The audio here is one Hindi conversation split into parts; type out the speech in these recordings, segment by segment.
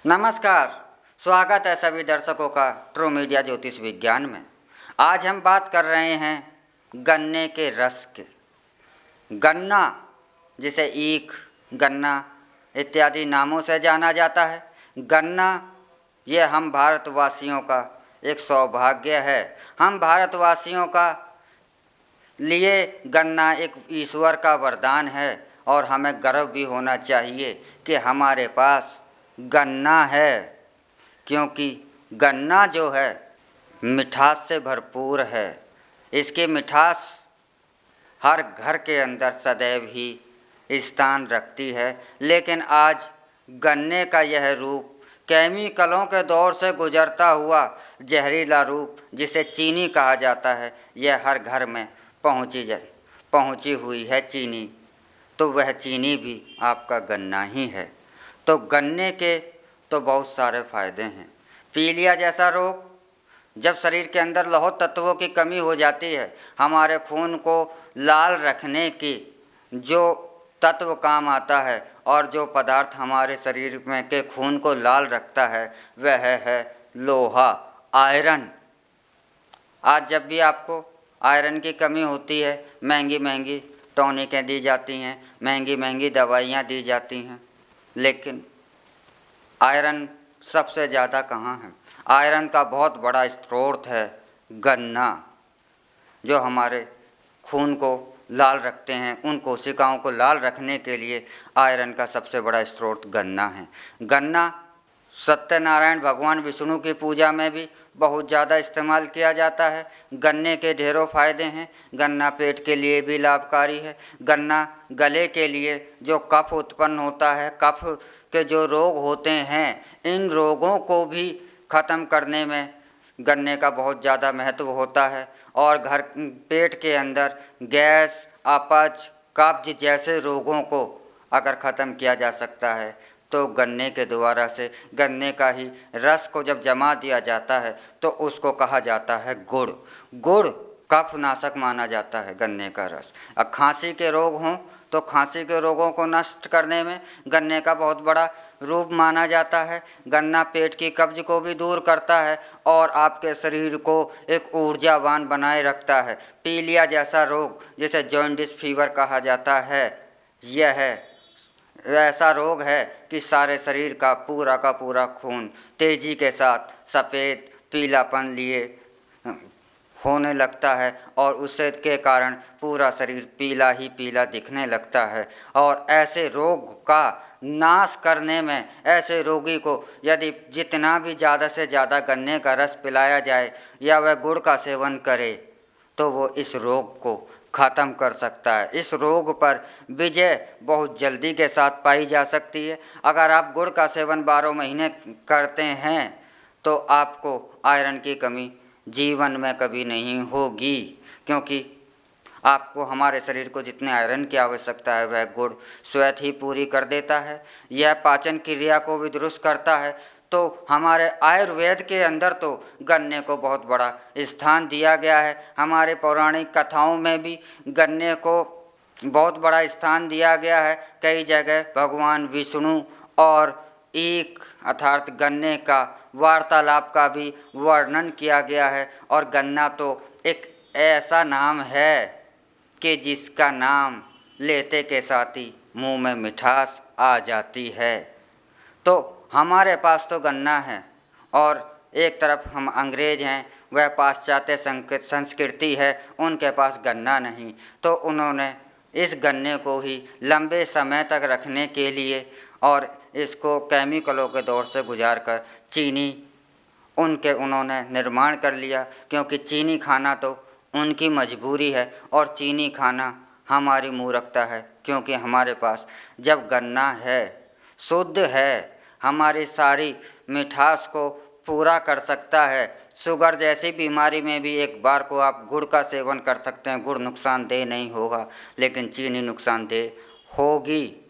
नमस्कार, स्वागत है सभी दर्शकों का ट्रू मीडिया ज्योतिष विज्ञान में। आज हम बात कर रहे हैं गन्ने के रस के। गन्ना, जिसे ईख, गन्ना इत्यादि नामों से जाना जाता है। गन्ना ये हम भारतवासियों का एक सौभाग्य है। हम भारतवासियों का लिए गन्ना एक ईश्वर का वरदान है और हमें गर्व भी होना चाहिए कि हमारे पास गन्ना है, क्योंकि गन्ना जो है मिठास से भरपूर है। इसकी मिठास हर घर के अंदर सदैव ही स्थान रखती है। लेकिन आज गन्ने का यह रूप, केमिकलों के दौर से गुजरता हुआ जहरीला रूप, जिसे चीनी कहा जाता है, यह हर घर में पहुंची हुई है चीनी। तो वह चीनी भी आपका गन्ना ही है। तो गन्ने के तो बहुत सारे फायदे हैं। पीलिया जैसा रोग, जब शरीर के अंदर लौह तत्वों की कमी हो जाती है, हमारे खून को लाल रखने की जो तत्व काम आता है और जो पदार्थ हमारे शरीर में के खून को लाल रखता है, वह है लोहा, आयरन। आज जब भी आपको आयरन की कमी होती है, महंगी महंगी टॉनिकें दी जाती हैं, महंगी महंगी दवाइयाँ दी जाती हैं, लेकिन आयरन सबसे ज़्यादा कहाँ है? आयरन का बहुत बड़ा स्रोत है गन्ना, जो हमारे खून को लाल रखते हैं। उन कोशिकाओं को लाल रखने के लिए आयरन का सबसे बड़ा स्रोत गन्ना है। गन्ना सत्यनारायण भगवान विष्णु की पूजा में भी बहुत ज़्यादा इस्तेमाल किया जाता है। गन्ने के ढेरों फायदे हैं। गन्ना पेट के लिए भी लाभकारी है। गन्ना गले के लिए जो कफ उत्पन्न होता है, कफ के जो रोग होते हैं, इन रोगों को भी ख़त्म करने में गन्ने का बहुत ज़्यादा महत्व होता है। और पेट के अंदर गैस, अपच, कब्ज जैसे रोगों को अगर ख़त्म किया जा सकता है तो गन्ने के द्वारा से, गन्ने का ही रस को जब जमा दिया जाता है तो उसको कहा जाता है गुड़। गुड़ कफ नाशक माना जाता है गन्ने का रस। अब खांसी के रोग हों तो खांसी के रोगों को नष्ट करने में गन्ने का बहुत बड़ा रूप माना जाता है। गन्ना पेट की कब्ज को भी दूर करता है और आपके शरीर को एक ऊर्जावान बनाए रखता है। पीलिया जैसा रोग, जिसे जॉन्डिस फीवर कहा जाता है, यह ऐसा रोग है कि सारे शरीर का पूरा खून तेजी के साथ सफ़ेद पीलापन लिए होने लगता है और उससे के कारण पूरा शरीर पीला ही पीला दिखने लगता है। और ऐसे रोग का नाश करने में, ऐसे रोगी को यदि जितना भी ज़्यादा से ज़्यादा गन्ने का रस पिलाया जाए या वह गुड़ का सेवन करे तो वो इस रोग को ख़त्म कर सकता है। इस रोग पर विजय बहुत जल्दी के साथ पाई जा सकती है। अगर आप गुड़ का सेवन 12 महीने करते हैं तो आपको आयरन की कमी जीवन में कभी नहीं होगी, क्योंकि आपको, हमारे शरीर को जितने आयरन की आवश्यकता है वह गुड़ स्वतः ही पूरी कर देता है। यह पाचन क्रिया को भी दुरुस्त करता है। तो हमारे आयुर्वेद के अंदर तो गन्ने को बहुत बड़ा स्थान दिया गया है। हमारे पौराणिक कथाओं में भी गन्ने को बहुत बड़ा स्थान दिया गया है। कई जगह भगवान विष्णु और ईख अर्थात गन्ने का वार्तालाप का भी वर्णन किया गया है। और गन्ना तो एक ऐसा नाम है कि जिसका नाम लेते के साथ ही मुँह में मिठास आ जाती है। तो हमारे पास तो गन्ना है और एक तरफ हम अंग्रेज हैं, वह पाश्चात्य संस्कृति है, उनके पास गन्ना नहीं। तो उन्होंने इस गन्ने को ही लंबे समय तक रखने के लिए और इसको केमिकलों के दौर से गुजार कर चीनी उन्होंने निर्माण कर लिया, क्योंकि चीनी खाना तो उनकी मजबूरी है और चीनी खाना हमारी मूर्खता है। क्योंकि हमारे पास जब गन्ना है, शुद्ध है, हमारी सारी मिठास को पूरा कर सकता है। शुगर जैसी बीमारी में भी एक बार को आप गुड़ का सेवन कर सकते हैं। गुड़ नुकसानदेह नहीं होगा, लेकिन चीनी नुकसानदेह होगी।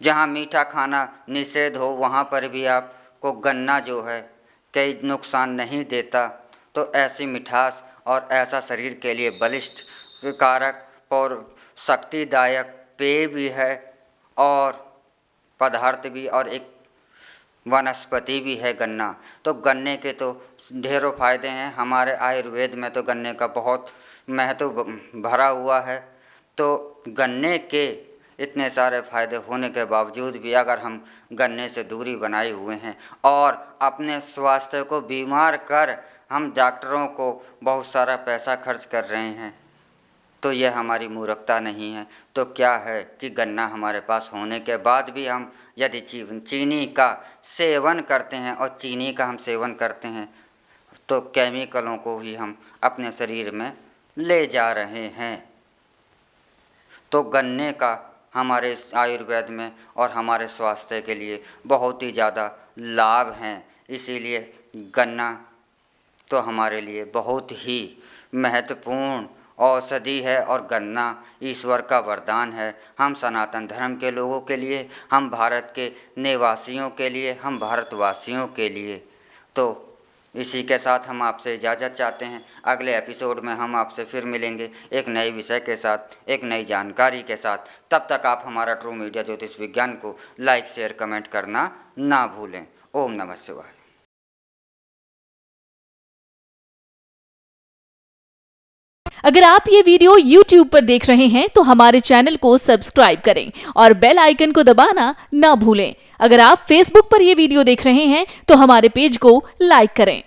जहाँ मीठा खाना निषेध हो वहाँ पर भी आपको गन्ना जो है कई नुकसान नहीं देता। तो ऐसी मिठास और ऐसा शरीर के लिए बलिष्ठ कारक और शक्तिदायक पेय भी है और पदार्थ भी और एक वनस्पति भी है गन्ना। तो गन्ने के तो ढेरों फायदे हैं। हमारे आयुर्वेद में तो गन्ने का बहुत महत्व भरा हुआ है। तो गन्ने के इतने सारे फायदे होने के बावजूद भी अगर हम गन्ने से दूरी बनाए हुए हैं और अपने स्वास्थ्य को बीमार कर हम डॉक्टरों को बहुत सारा पैसा खर्च कर रहे हैं, तो यह हमारी मूर्खता नहीं है। तो क्या है कि गन्ना हमारे पास होने के बाद भी हम यदि चीनी का सेवन करते हैं और चीनी का हम सेवन करते हैं तो केमिकलों को ही हम अपने शरीर में ले जा रहे हैं। तो गन्ने का हमारे आयुर्वेद में और हमारे स्वास्थ्य के लिए बहुत ही ज़्यादा लाभ हैं। इसीलिए गन्ना तो हमारे लिए बहुत ही महत्वपूर्ण औषधि है और गन्ना ईश्वर का वरदान है। हम सनातन धर्म के लोगों के लिए, हम भारत के निवासियों के लिए, हम भारतवासियों के लिए। तो इसी के साथ हम आपसे इजाज़त चाहते हैं। अगले एपिसोड में हम आपसे फिर मिलेंगे एक नए विषय के साथ, एक नई जानकारी के साथ। तब तक आप हमारा ट्रू मीडिया ज्योतिष विज्ञान को लाइक, शेयर, कमेंट करना ना भूलें। ओम नमः शिवाय। अगर आप ये वीडियो YouTube पर देख रहे हैं तो हमारे चैनल को सब्सक्राइब करें और बेल आइकन को दबाना ना भूलें। अगर आप Facebook पर ये वीडियो देख रहे हैं तो हमारे पेज को लाइक करें।